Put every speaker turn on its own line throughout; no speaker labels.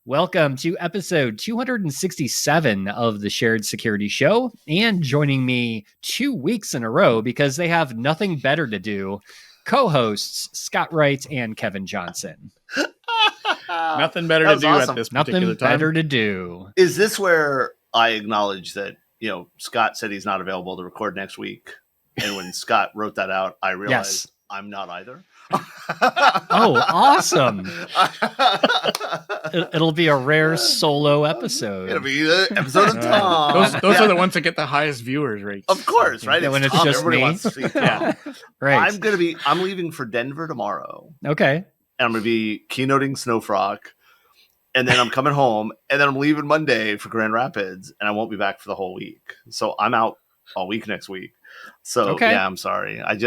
Welcome to episode 267 of the Shared Security Show. And joining me 2 weeks in a row because they have nothing better to do, co-hosts Scott Wright and Kevin Johnson.
Nothing better to do awesome. At this particular
Nothing
time.
better to do.
Is this where I acknowledge that, Scott said he's not available to record next week? And when Scott wrote that out, I realized I'm not either.
Oh, awesome. It'll be a rare solo episode.
It'll be the episode of Tom.
Those are the ones that get the highest viewers rates.
Of course, right?
Yeah, when it's just
Everybody
me.
wants to see Tom.
Right.
I'm leaving for Denver tomorrow.
Okay.
And I'm going to be keynoting Snowfrock. And then I'm coming home. And then I'm leaving Monday for Grand Rapids. And I won't be back for the whole week. So I'm out all week next week. So, yeah, I'm sorry.
All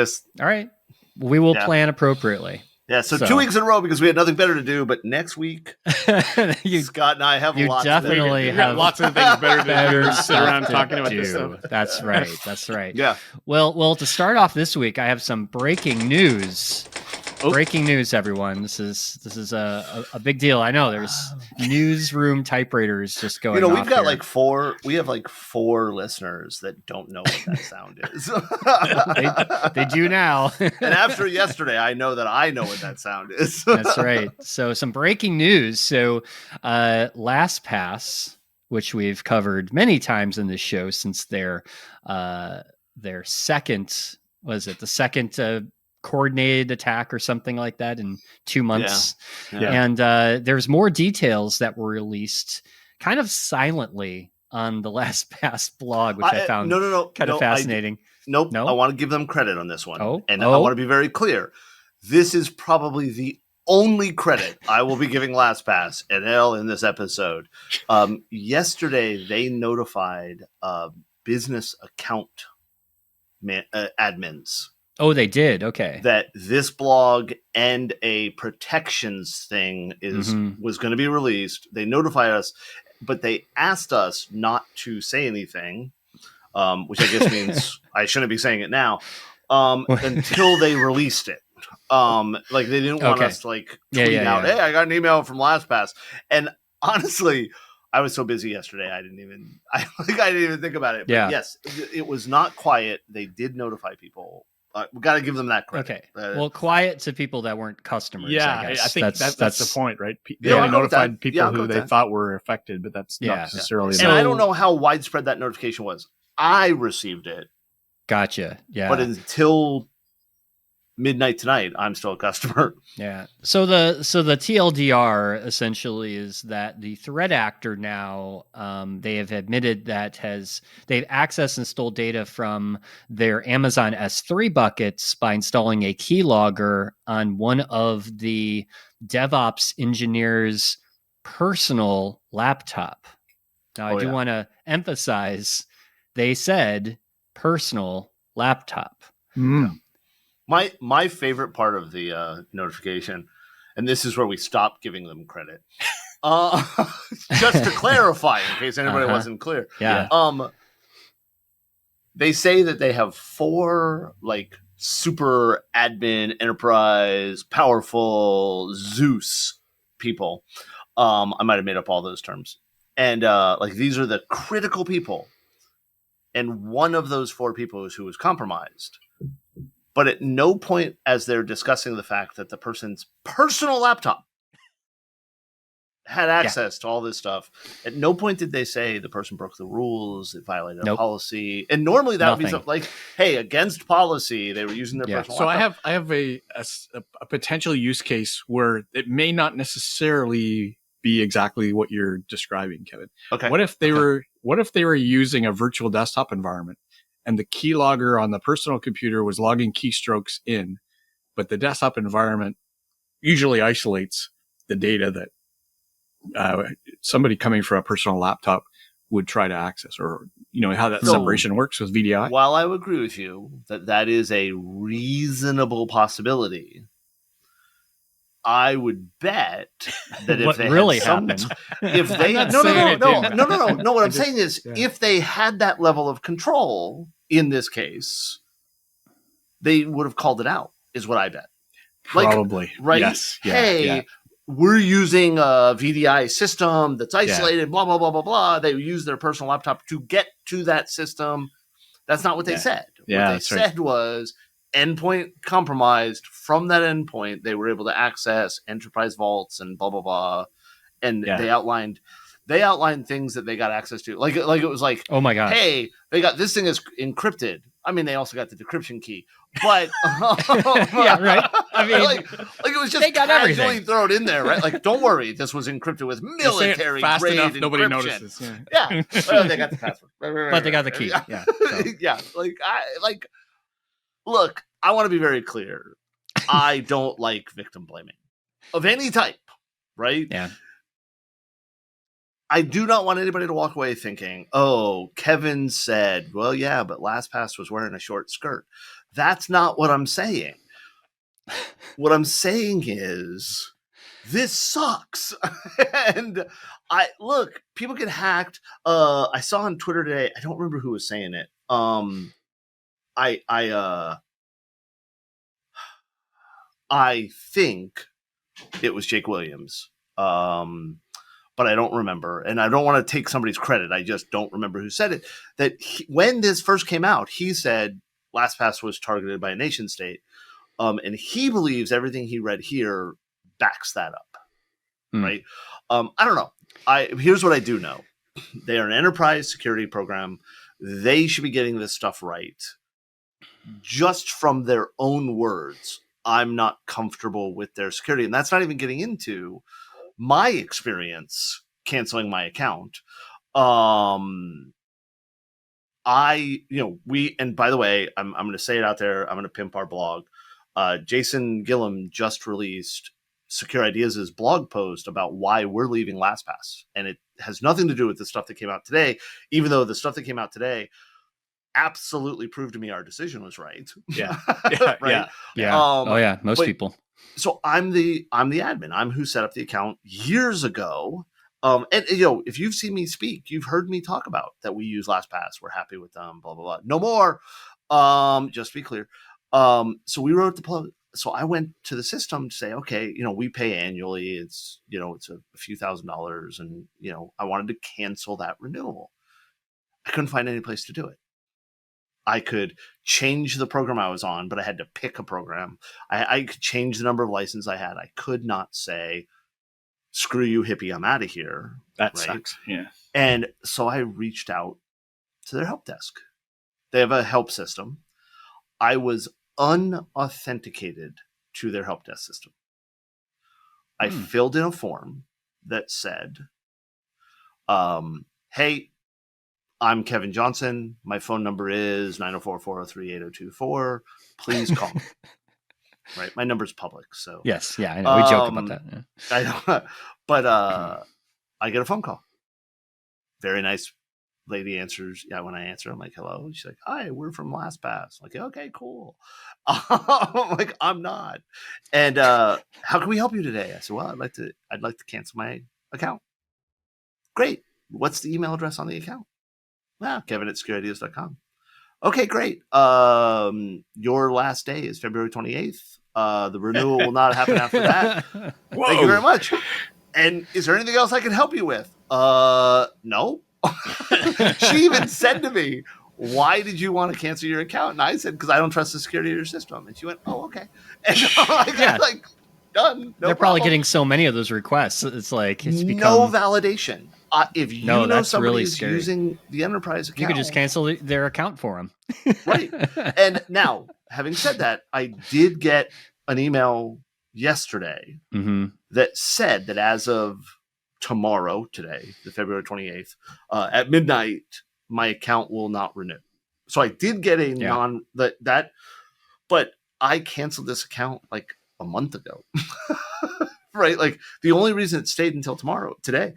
right. We will plan appropriately.
Yeah, so 2 weeks in a row because we had nothing better to do. But next week, Scott and I have lots of things to do.
Lots of things better to do. Sit around talking about this stuff.
That's right. That's right.
Yeah.
Well, to start off this week, I have some breaking news. Breaking news, everyone. This is a big deal. I know there's newsroom typewriters just going off.
We've got we have four listeners that don't know what that sound is.
they do now.
And after yesterday, I know what that sound is.
That's right. So some breaking news. So LastPass, which we've covered many times in this show since their second, the second coordinated attack or something like that in 2 months.
Yeah.
And there's more details that were released kind of silently on the LastPass blog, which I found kind of fascinating.
I want to give them credit on this one. I want to be very clear. This is probably the only credit I will be giving LastPass and L in this episode. Yesterday, they notified business account admins.
Oh, they did. Okay.
That this blog and a protections thing was going to be released. They notified us, but they asked us not to say anything, which I guess means I shouldn't be saying it now, until they released it. They didn't want us to tweet out, hey, I got an email from LastPass. And honestly, I was so busy yesterday, I didn't even think about it. But yes, it was not quiet. They did notify people. We got to give them that credit.
Okay. Quiet to people that weren't customers.
Yeah,
I guess.
I think that's the point, right? They
Yeah,
only notified people who they
that.
thought were affected, but that's not necessarily.
And I don't know how widespread that notification was. I received it.
Gotcha. Yeah.
But until midnight tonight, I'm still a customer.
Yeah. So the TLDR essentially is that the threat actor now, they have admitted that they've accessed and stole data from their Amazon S3 buckets by installing a keylogger on one of the DevOps engineer's personal laptop. Now, I do want to emphasize, they said personal laptop.
Mm.
My favorite part of the notification, and this is where we stopped giving them credit, just to clarify in case anybody wasn't clear.
Yeah.
They say that they have 4 super admin, enterprise, powerful Zeus people. I might have made up all those terms. And these are the critical people. And one of those 4 people is who was compromised. But at no point, as they're discussing the fact that the person's personal laptop had access to all this stuff, at no point did they say the person broke the rules, it violated a policy. And normally that would be something like, hey, against policy, they were using their personal laptop.
So I have a potential use case where it may not necessarily be exactly what you're describing, Kevin.
Okay.
What if they were using a virtual desktop environment? And the keylogger on the personal computer was logging keystrokes in, but the desktop environment usually isolates the data that somebody coming from a personal laptop would try to access, or how that separation works with VDI.
While I would agree with you that is a reasonable possibility, I would bet that if they
really
had
happened,
if they no, what I'm saying is if they had that level of control in this case, they would have called it out, is what I bet.
Probably.
Right?
Yes.
Hey, we're using a VDI system that's isolated, blah, blah, blah, blah, blah. They use their personal laptop to get to that system. That's not what they said.
Yeah,
what they said was endpoint compromised. From that endpoint, they were able to access enterprise vaults and blah, blah, blah. And they outlined things that they got access to. Like it was like,
oh my gosh,
hey, they got this thing is encrypted. I mean, they also got the decryption key, but
yeah, right. I mean,
like it was just casually thrown in there, right? Like, don't worry, this was encrypted with military
fast
grade
enough,
encryption.
Nobody notices.
Yeah. Well, they got the password,
but they got the key. Yeah, so.
Yeah. Look, I want to be very clear. I don't like victim blaming of any type, right?
Yeah.
I do not want anybody to walk away thinking, oh, Kevin said, well, yeah, but LastPass was wearing a short skirt. That's not what I'm saying. What I'm saying is this sucks. And people get hacked. I saw on Twitter today, I don't remember who was saying it. I think it was Jake Williams. But I don't remember, and I don't want to take somebody's credit. I just don't remember who said it. That when this first came out, he said LastPass was targeted by a nation state, and he believes everything he read here backs that up, right? I don't know. Here's what I do know: they are an enterprise security program. They should be getting this stuff right. Just from their own words, I'm not comfortable with their security, and that's not even getting into my experience canceling my account. And by the way, I'm going to say it out there. I'm going to pimp our blog. Jason Gillum just released Secure Ideas' blog post about why we're leaving LastPass. And it has nothing to do with the stuff that came out today, even though the stuff that came out today absolutely proved to me our decision was right.
Yeah.
Right.
Yeah. Most people.
So I'm the admin. I'm who set up the account years ago. And if you've seen me speak, you've heard me talk about that we use LastPass. We're happy with them, blah, blah, blah. No more. Just to be clear. So we wrote so I went to the system to say, okay, we pay annually. It's, it's a few $1,000s, and, I wanted to cancel that renewal. I couldn't find any place to do it. I could change the program I was on, but I had to pick a program. I could change the number of licenses I had. I could not say, screw you, hippie, I'm out of here.
That sucks. Yeah.
And so I reached out to their help desk. They have a help system. I was unauthenticated to their help desk system. I filled in a form that said, hey, I'm Kevin Johnson. My phone number is 904-403-8024. Please call me. Right. My number's public. So
yes. Yeah. I know. We joke about that. Yeah.
I know. But I get a phone call. Very nice lady answers. Yeah. When I answer, I'm like, hello. She's like, hi, we're from LastPass. I'm like, okay, cool. I'm like, I'm not. And how can we help you today? I said, well, I'd like to cancel my account. Great. What's the email address on the account? Kevin@secureideas.com. Okay, great. Your last day is February 28th. The renewal will not happen after that. Thank you very much. And is there anything else I can help you with? No. She even said to me, why did you want to cancel your account? And I said, because I don't trust the security of your system. And she went, oh, okay. And I'm like, done. No
They're
problem.
probably getting so many of those requests. It's like, it's become...
No validation. If you know somebody is
really
using the enterprise account,
you could just cancel their account for them.
Right. And now, having said that, I did get an email yesterday that said that as of tomorrow, today, the February 28th, at midnight, my account will not renew. So I did get a but I canceled this account like a month ago. Right. Like the only reason it stayed until today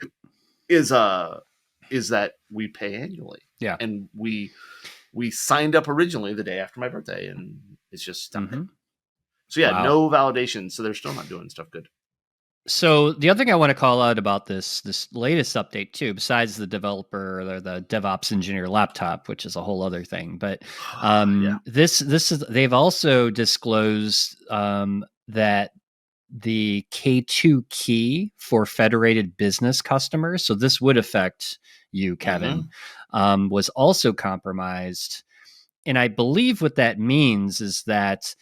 is that we pay annually. Yeah. And we signed up originally the day after my birthday, and it's just stuck. So yeah, no validation. So they're still not doing stuff good.
So the other thing I want to call out about this latest update too, besides the developer or the DevOps engineer laptop, which is a whole other thing, but this is, they've also disclosed that the K2 key for federated business customers, so this would affect you, Kevin, was also compromised. And I believe what that means is that,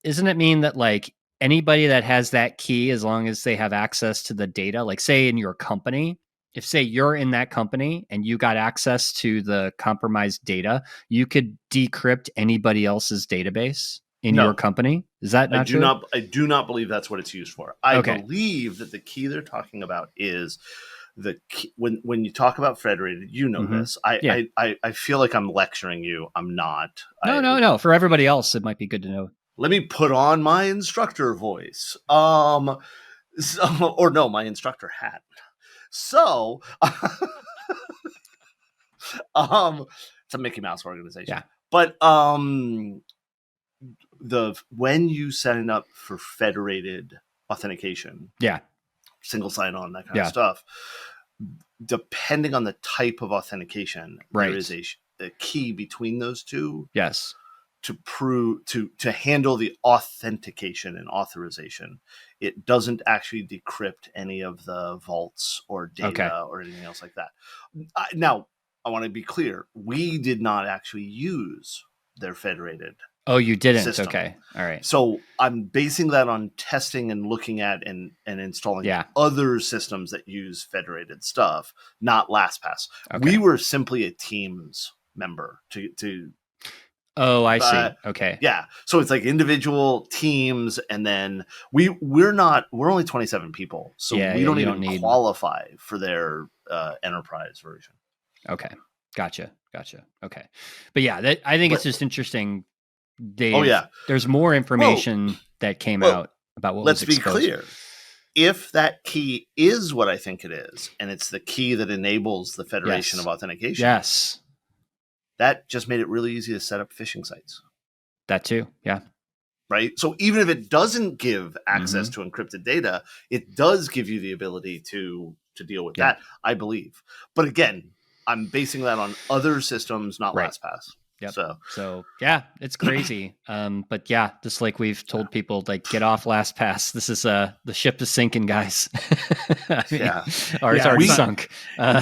isn't it mean that like anybody that has that key, as long as they have access to the data, like say in your company, if say you're in that company and you got access to the compromised data, you could decrypt anybody else's database in
No.
your company. Is that not true?
I do not believe that's what it's used for. I
Okay.
believe that the key they're talking about is the key, when you talk about federated, you know this. I feel like I'm lecturing you. I'm not.
No. For everybody else, it might be good to know.
Let me put on my instructor voice. My instructor hat. So, it's a Mickey Mouse organization.
Yeah.
But when you sign up for federated authentication, single sign-on, that kind of stuff, depending on the type of authentication, there is a key between those two.
Yes.
To handle the authentication and authorization. It doesn't actually decrypt any of the vaults or data or anything else like that. Now, I want to be clear. We did not actually use their federated.
Oh, you didn't?
System.
Okay. All right.
So I'm basing that on testing and looking at and installing other systems that use federated stuff, not LastPass. Okay. We were simply a Teams member to
Oh, I see. Okay.
Yeah. So it's like individual teams, and then we're only 27 people. So we don't even qualify for their enterprise version.
Okay. Gotcha. Okay. But yeah, I think it's just interesting. There's more information that came out about what was exposed.
Let's be clear. If that key is what I think it is, and it's the key that enables the federation of authentication.
Yes.
That just made it really easy to set up phishing sites.
That too, yeah.
Right? So even if it doesn't give access to encrypted data, it does give you the ability to deal with that, I believe. But again, I'm basing that on other systems, not LastPass.
Yep.
So
yeah, it's crazy. But yeah, just like we've told people, like, get off LastPass. This is the ship is sinking, guys. It's already sunk.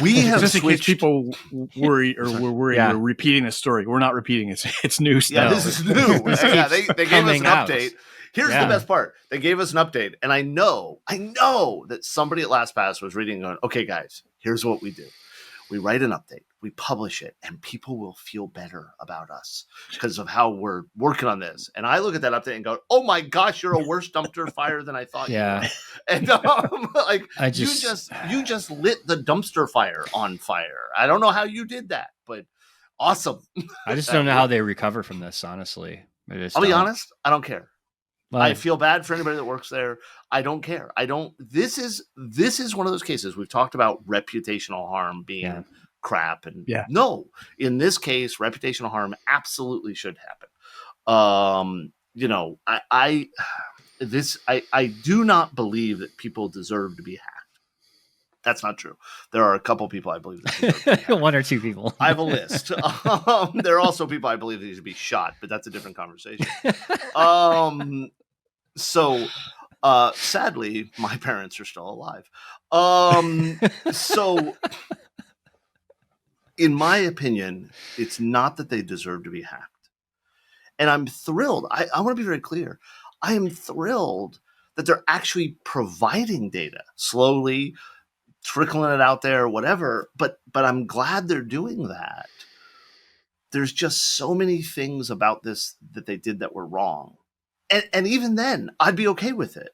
We have just in case people worry or were worried we're repeating the story. We're not repeating it. It's new stuff.
Yeah, this is new. They gave us an update. Here's the best part. They gave us an update, and I know that somebody at LastPass was reading and going, okay, guys, here's what we do. We write an update, we publish it, and people will feel better about us because of how we're working on this. And I look at that update and go, oh my gosh, you're a worse dumpster fire than I thought you were. And you just lit the dumpster fire on fire. I don't know how you did that, but awesome.
I just don't know how they recover from this, honestly.
I'll be honest, I don't care. Well, I feel bad for anybody that works there. I don't care. This is one of those cases we've talked about reputational harm being crap. And no, in this case, reputational harm absolutely should happen. I do not believe that people deserve to be hacked. That's not true. There are a couple people I believe that deserve to be hacked.
One or two people.
I have a list. There are also people I believe that should be shot, but that's a different conversation. So sadly, my parents are still alive. So in my opinion, it's not that they deserve to be hacked. And I'm thrilled. I want to be very clear. I am thrilled that they're actually providing data slowly, trickling it out there, whatever. But I'm glad they're doing that. There's just so many things about this that they did that were wrong. And even then, I'd be okay with it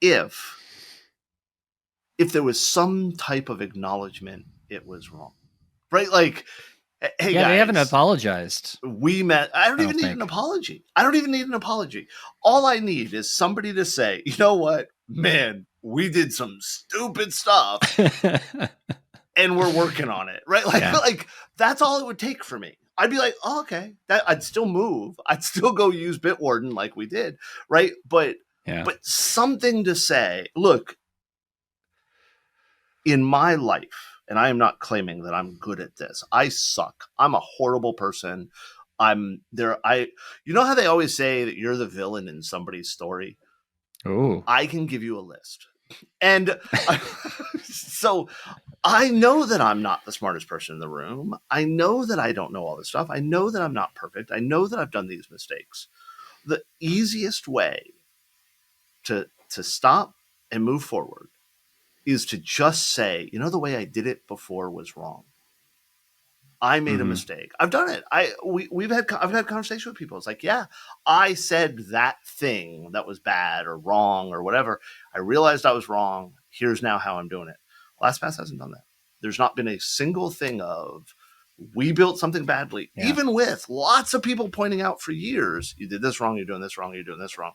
if there was some type of acknowledgement it was wrong, right? Like, hey, guys,
they haven't apologized.
We met. I don't even need an apology. All I need is somebody to say, you know what, man, we did some stupid stuff, and we're working on it, right? Like that's all it would take for me. I'd be like, oh, okay, I'd still move. I'd still go use Bitwarden like we did, right? But something to say, look, in my life, and I am not claiming that I'm good at this. I suck. I'm a horrible person. You know how they always say that you're the villain in somebody's story?
Oh.
I can give you a list. And so I know that I'm not the smartest person in the room. I know that I don't know all this stuff. I know that I'm not perfect. I know that I've done these mistakes. The easiest way to stop and move forward is to just say, you know, the way I did it before was wrong. I made a mistake. I've done it. I've had conversations with people. It's like, yeah, I said that thing that was bad or wrong or whatever. I realized I was wrong. Here's now how I'm doing it. LastPass hasn't done that. There's not been a single thing of we built something badly, even with lots of people pointing out for years, you did this wrong, you're doing this wrong, you're doing this wrong.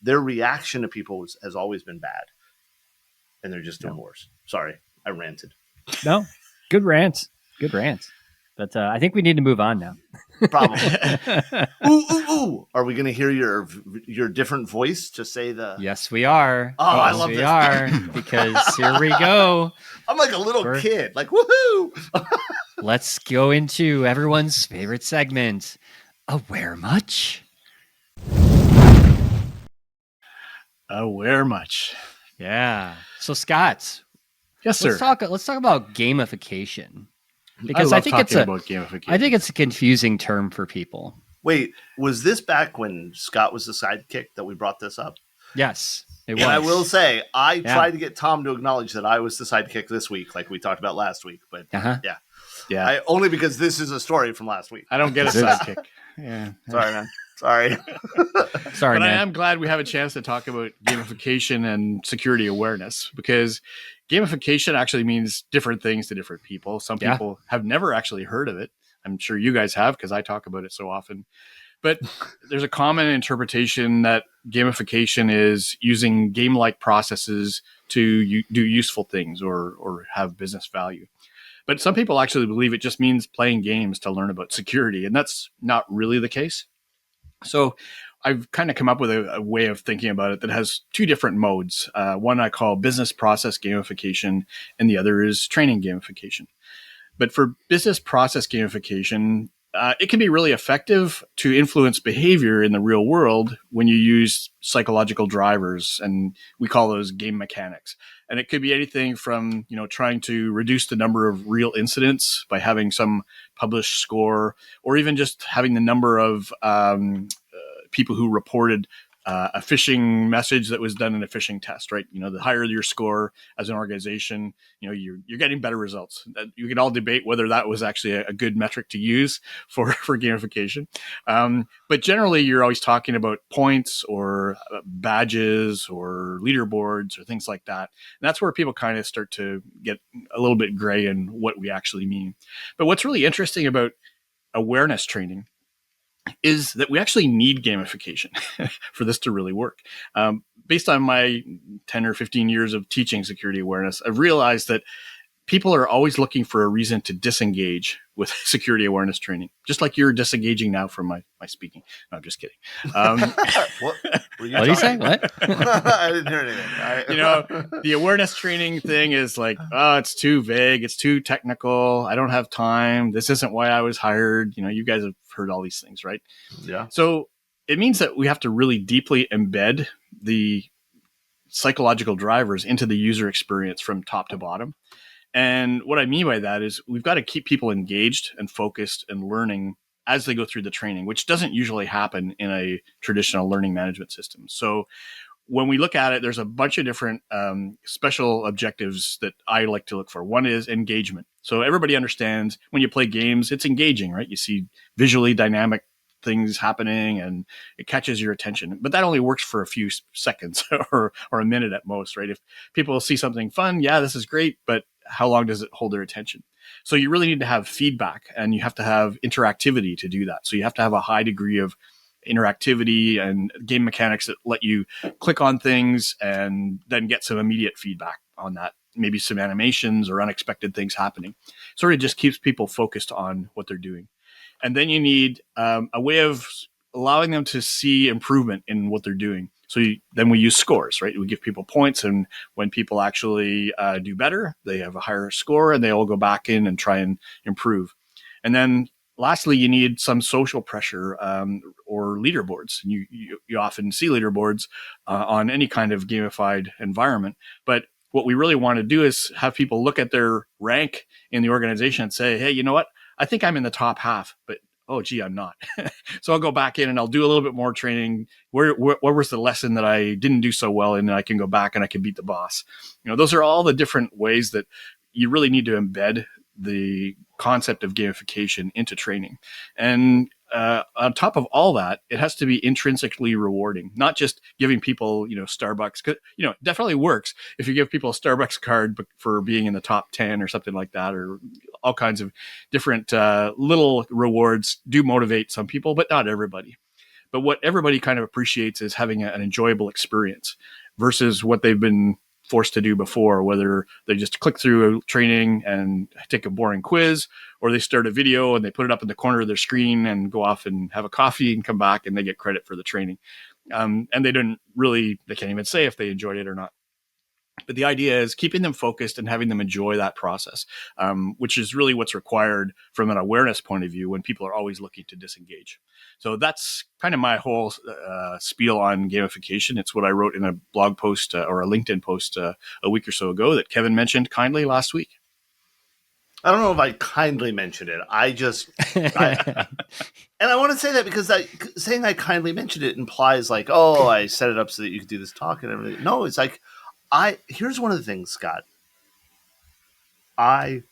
Their reaction to people has always been bad. And they're just doing worse. Sorry, I ranted.
No, good rant. Good rant. But I think we need to move on now.
Probably. Ooh. Are we going to hear your different voice to say the...
Yes, we are.
Oh, I love this.
We are, because here we go.
I'm like a little kid. Like, woohoo!
Let's go into everyone's favorite segment. Aware much?
Aware much?
Yeah. So, Scott.
Yes, sir.
Let's talk about gamification.
Because I think it's about gamification.
I think it's a confusing term for people.
Wait, was this back when Scott was the sidekick that we brought this up?
Yes, it was.
And I will say, I tried to get Tom to acknowledge that I was the sidekick this week, like we talked about last week. But yeah. Only because this is a story from last week.
I don't get a sidekick. Yeah,
sorry, man. Sorry.
Sorry,
but
man.
I am glad we have a chance to talk about gamification and security awareness, because gamification actually means different things to different people. Some people have never actually heard of it. I'm sure you guys have, because I talk about it so often. But there's a common interpretation that gamification is using game-like processes to do useful things or have business value. But some people actually believe it just means playing games to learn about security, and that's not really the case. So I've kind of come up with a way of thinking about it that has two different modes. One I call business process gamification, and the other is training gamification. But for business process gamification, it can be really effective to influence behavior in the real world when you use psychological drivers, and we call those game mechanics. And it could be anything from, trying to reduce the number of real incidents by having some published score, or even just having the number of people who reported a phishing message that was done in a phishing test, right? The higher your score as an organization, you're getting better results. You can all debate whether that was actually a good metric to use for gamification. But generally, you're always talking about points or badges or leaderboards or things like that. And that's where people kind of start to get a little bit gray in what we actually mean. But what's really interesting about awareness training is that we actually need gamification for this to really work. Based on my 10 or 15 years of teaching security awareness, I've realized that people are always looking for a reason to disengage with security awareness training, just like you're disengaging now from my speaking. No, I'm just kidding.
What
did you say? What?
I didn't hear anything.
The awareness training thing is like, it's too vague. It's too technical. I don't have time. This isn't why I was hired. You guys have heard all these things, right?
Yeah.
So it means that we have to really deeply embed the psychological drivers into the user experience from top to bottom. And what I mean by that is we've got to keep people engaged and focused and learning as they go through the training, which doesn't usually happen in a traditional learning management system. So when we look at it, there's a bunch of different special objectives that I like to look for. One is engagement. So everybody understands when you play games, it's engaging, right? You see visually dynamic things happening and it catches your attention. But that only works for a few seconds or a minute at most, right? If people see something fun, yeah, this is great, but how long does it hold their attention? So you really need to have feedback and you have to have interactivity to do that. So you have to have a high degree of interactivity and game mechanics that let you click on things and then get some immediate feedback on that. Maybe some animations or unexpected things happening. Sort of just keeps people focused on what they're doing. And then you need a way of allowing them to see improvement in what they're doing. So then we use scores, right? We give people points, and when people actually do better, they have a higher score, and they all go back in and try and improve. And then lastly, you need some social pressure or leaderboards. You often see leaderboards on any kind of gamified environment. But what we really want to do is have people look at their rank in the organization and say, hey, you know what? I think I'm in the top half, but oh, gee, I'm not. So I'll go back in and I'll do a little bit more training. Where was the lesson that I didn't do so well in, and I can go back and I can beat the boss? Those are all the different ways that you really need to embed the concept of gamification into training. And on top of all that, it has to be intrinsically rewarding, not just giving people, Starbucks. It definitely works if you give people a Starbucks card for being in the top 10 or something like that, or all kinds of different little rewards do motivate some people, but not everybody. But what everybody kind of appreciates is having an enjoyable experience versus what they've been forced to do before, whether they just click through a training and take a boring quiz, or they start a video and they put it up in the corner of their screen and go off and have a coffee and come back and they get credit for the training. And they can't even say if they enjoyed it or not. But the idea is keeping them focused and having them enjoy that process, which is really what's required from an awareness point of view when people are always looking to disengage. So that's kind of my whole spiel on gamification. It's what I wrote in a blog post or a LinkedIn post a week or so ago that Kevin mentioned kindly last week.
I don't know if I kindly mentioned it. And I want to say that because saying I kindly mentioned it implies like, oh, I set it up so that you could do this talk and everything. No, it's like, here's one of the things, Scott. I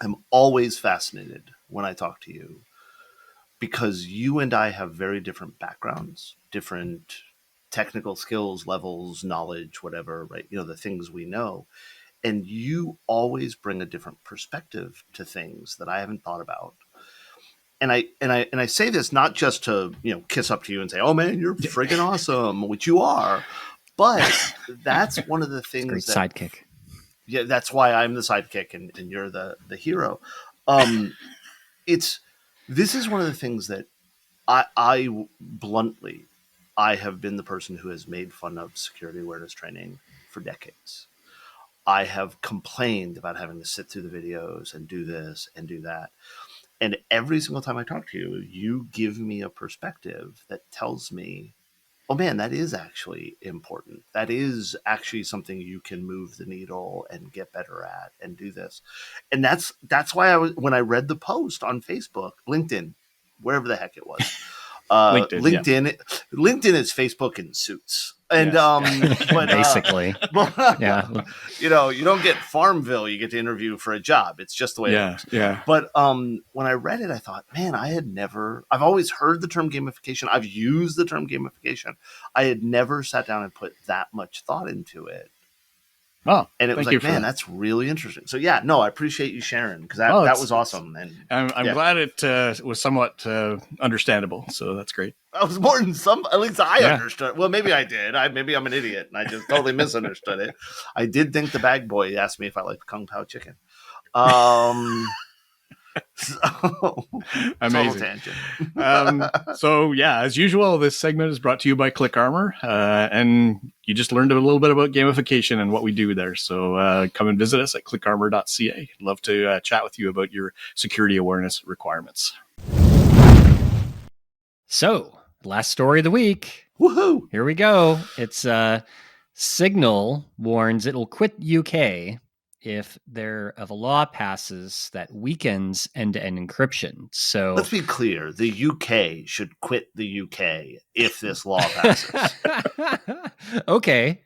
am always fascinated when I talk to you because you and I have very different backgrounds, different technical skills, levels, knowledge, whatever, right? The things we know. And you always bring a different perspective to things that I haven't thought about. And I say this not just to, kiss up to you and say, oh man, you're friggin' awesome, which you are. But that's one of the things.
Great sidekick.
Yeah, that's why I'm the sidekick and you're the hero. This is one of the things that I bluntly, I have been the person who has made fun of security awareness training for decades. I have complained about having to sit through the videos and do this and do that. And every single time I talk to you, you give me a perspective that tells me, oh man, that is actually important. That is actually something you can move the needle and get better at and do this. And that's why when I read the post on Facebook, LinkedIn, wherever the heck it was, LinkedIn is Facebook in suits. And
yes.
but,
basically, yeah,
you don't get Farmville, you get to interview for a job. It's just the way it works.
Yeah.
But when I read it, I thought, man, I've always heard the term gamification. I've used the term gamification. I had never sat down and put that much thought into it.
Oh,
and it was like, man, that's really interesting. So yeah, no, I appreciate you sharing because that was awesome. And
I'm glad it was somewhat understandable. So that's great.
I was more than at least I understood. Well, maybe I did. Maybe I'm an idiot and I just totally misunderstood it. I did think the bag boy asked me if I liked Kung Pao chicken. So,
amazing.
Tangent.
So yeah, as usual, this segment is brought to you by ClickArmor, and you just learned a little bit about gamification and what we do there. So come and visit us at clickarmor.ca. Love to chat with you about your security awareness requirements.
So, last story of the week.
Woohoo!
Here we go. It's Signal warns it'll quit UK if a law passes that weakens end-to-end encryption. So
let's be clear: the UK should quit the UK if this law passes.
Okay.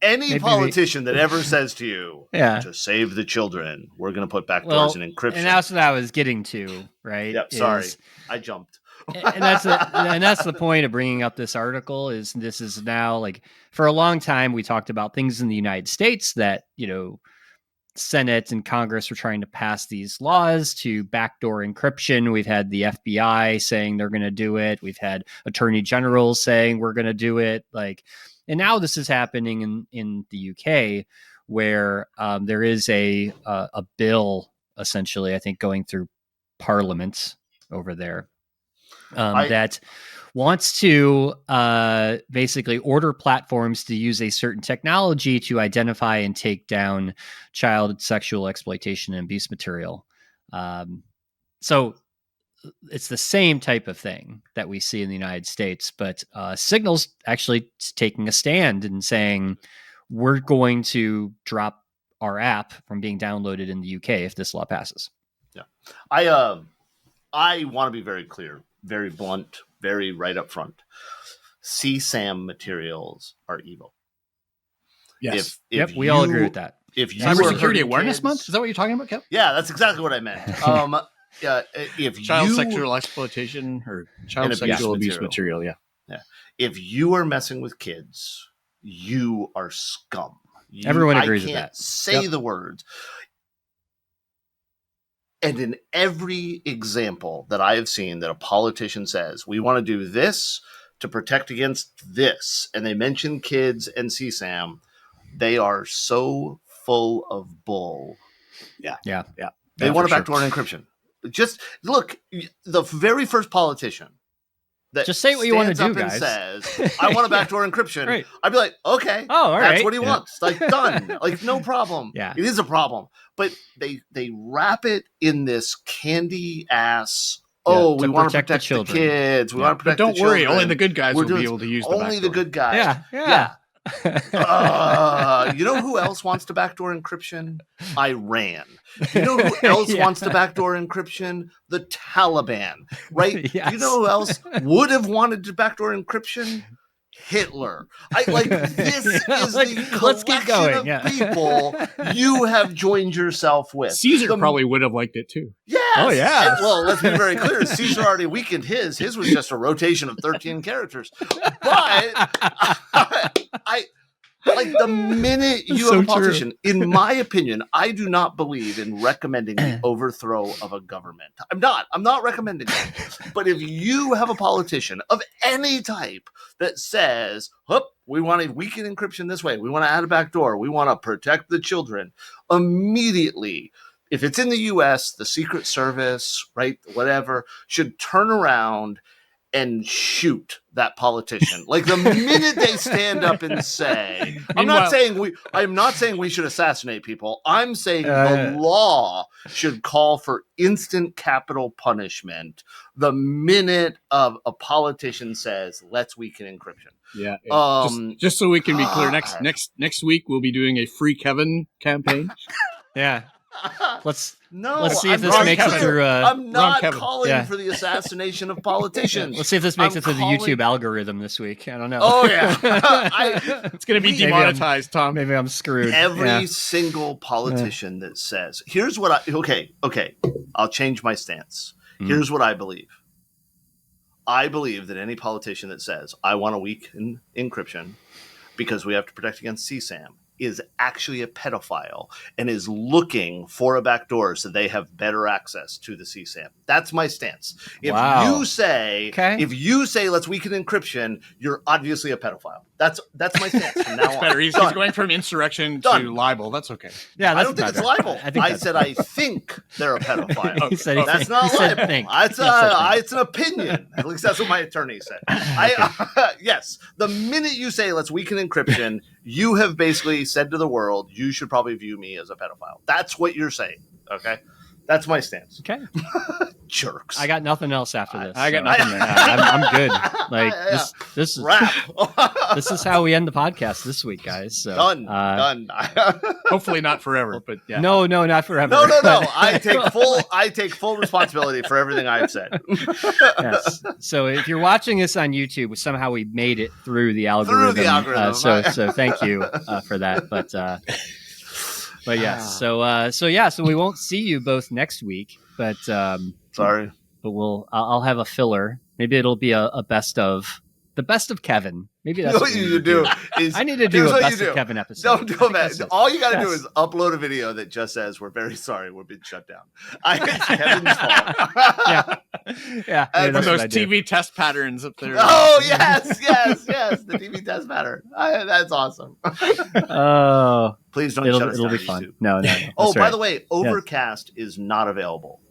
Any politician that ever says to you, to save the children, we're going to put backdoors in encryption.
And that's what I was getting to, right?
Yep. Sorry, I jumped.
And that's the point of bringing up this article. Is this is now like for a long time we talked about things in the United States that Senate and Congress were trying to pass these laws to backdoor encryption. We've had the FBI saying they're going to do it. We've had attorney generals saying we're going to do it. And now this is happening in the UK, where there is a bill essentially, I think, going through Parliament over there. That wants to basically order platforms to use a certain technology to identify and take down child sexual exploitation and abuse material. So it's the same type of thing that we see in the United States, but Signal's actually taking a stand and saying we're going to drop our app from being downloaded in the UK if this law passes.
Yeah, I want to be very clear, very blunt, very right up front. CSAM materials are evil.
Yes.
Yep, we all agree with that.
If you
Cybersecurity Awareness Month? Is that what you're talking about, Kev?
Yeah, that's exactly what I meant. Yeah, if
Child
you,
sexual exploitation or child
And
sexual
abuse
abuse material, yeah.
if you are messing with kids, you are scum.
Everyone agrees with
I can't
that.
say the words. And in every example that I have seen that a politician says, we want to do this to protect against this, and they mention kids and CSAM, they are so full of bull.
Yeah.
They want a backdoor encryption. Just look, the very first politician that
just say what you want to do, guys.
Says, I want a backdoor encryption.
Right.
I'd be like, okay,
all
that's
right.
what he wants. Like, done. Like, no problem.
Yeah.
It is a problem. But they wrap it in this candy ass. Oh, we want to protect the kids. We want to protect the children.
Don't worry, only the good guys will be able to use the backdoor.
Only the good guys.
Yeah.
You know who else wants to backdoor encryption? Iran. You know who else wants to backdoor encryption? The Taliban, right?
Yes.
You know who else would have wanted to backdoor encryption? Hitler. This is the
let's keep
collection
going.
of people you have joined yourself with.
Caesar probably would have liked it too.
Yes.
Oh, yeah.
And, well, let's be very clear. Caesar already weakened his. His was just a rotation of 13 characters. But I like the minute you have a politician, in my opinion, I do not believe in recommending the overthrow of a government. I'm not recommending it. But if you have a politician of any type that says, we want to weaken encryption this way, we want to add a backdoor, we want to protect the children, immediately, if it's in the US, the Secret Service, right, whatever, should turn around and shoot that politician. Like the minute they stand up and say, I'm not saying we should assassinate people. I'm saying the law should call for instant capital punishment the minute of a politician says, let's weaken encryption.
Yeah. Just so we can be clear, next week we'll be doing a Free Kevin campaign.
Yeah. Let's see if
I'm
this makes it through.
I'm not calling for the assassination of politicians.
Let's see if this makes it through the YouTube algorithm this week. I don't know.
Oh yeah,
it's going to be demonetized, Tom.
Maybe I'm screwed.
Every single politician that says, "Here's what I okay, I'll change my stance. Here's what I believe. I believe that any politician that says I want to weaken encryption because we have to protect against CSAM is actually a pedophile and is looking for a backdoor so they have better access to the CSAM. That's my stance. If you say let's weaken encryption, you're obviously a pedophile. That's my stance from now on.
Better. He's going from insurrection to libel. That's okay.
Yeah,
I don't think it's libel. I said I think they're a pedophile. That's not libel. It's an opinion. At least that's what my attorney said. Yes, the minute you say let's weaken encryption, you have basically said to the world, you should probably view me as a pedophile. That's what you're saying. Okay. That's my stance.
Okay.
Jerks.
I got nothing else after this.
I got nothing.
I'm good. Like this is
wrap.
This is how we end the podcast this week, guys. So,
done.
Hopefully not forever, but yeah.
No, not forever.
No. I take full responsibility for everything I've said.
Yes. So if you're watching this on YouTube, somehow we made it through the algorithm. So thank you for that. But yes, so we won't see you both next week, but
sorry,
but I'll have a filler. Maybe it'll be a best of Kevin. Maybe that's what
you do.
I need to do a best of Kevin episode.
Don't do that. All you got to do is upload a video that just says we're very sorry we're being shut down. It's Kevin's fault.
Yeah.
And those TV test patterns up there.
Oh yes, the TV test pattern. That's awesome.
Oh,
please don't shut us down.
It'll be fun.
YouTube.
No.
By the way, Overcast is not available.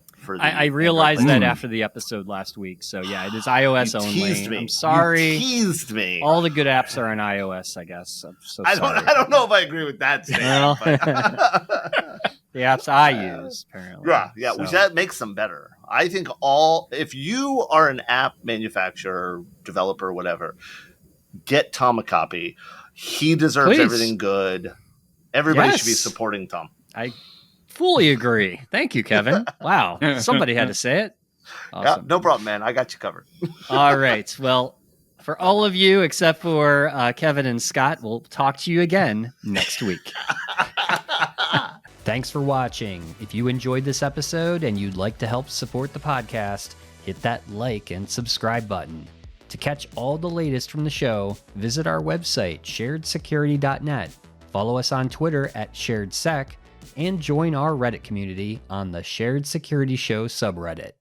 I realized that after the episode last week. So yeah, it is iOS only.
Teased me.
I'm sorry.
You teased me.
All the good apps are on iOS, I guess. I'm so sorry.
I don't know if I agree with that statement.
The apps I use, apparently.
Yeah, which that makes them better. I think if you are an app manufacturer, developer, whatever, get Tom a copy. He deserves
Please.
everything good. Everybody should be
Yes.
supporting Tom.
I fully agree. Thank you, Kevin. Wow. Somebody had to say it. Awesome.
Yeah, no problem, man. I got you covered.
All right. Well, for all of you except for Kevin and Scott, we'll talk to you again next week. Thanks for watching. If you enjoyed this episode and you'd like to help support the podcast, hit that like and subscribe button. To catch all the latest from the show, visit our website, sharedsecurity.net. Follow us on Twitter at sharedsec, and join our Reddit community on the Shared Security Show subreddit.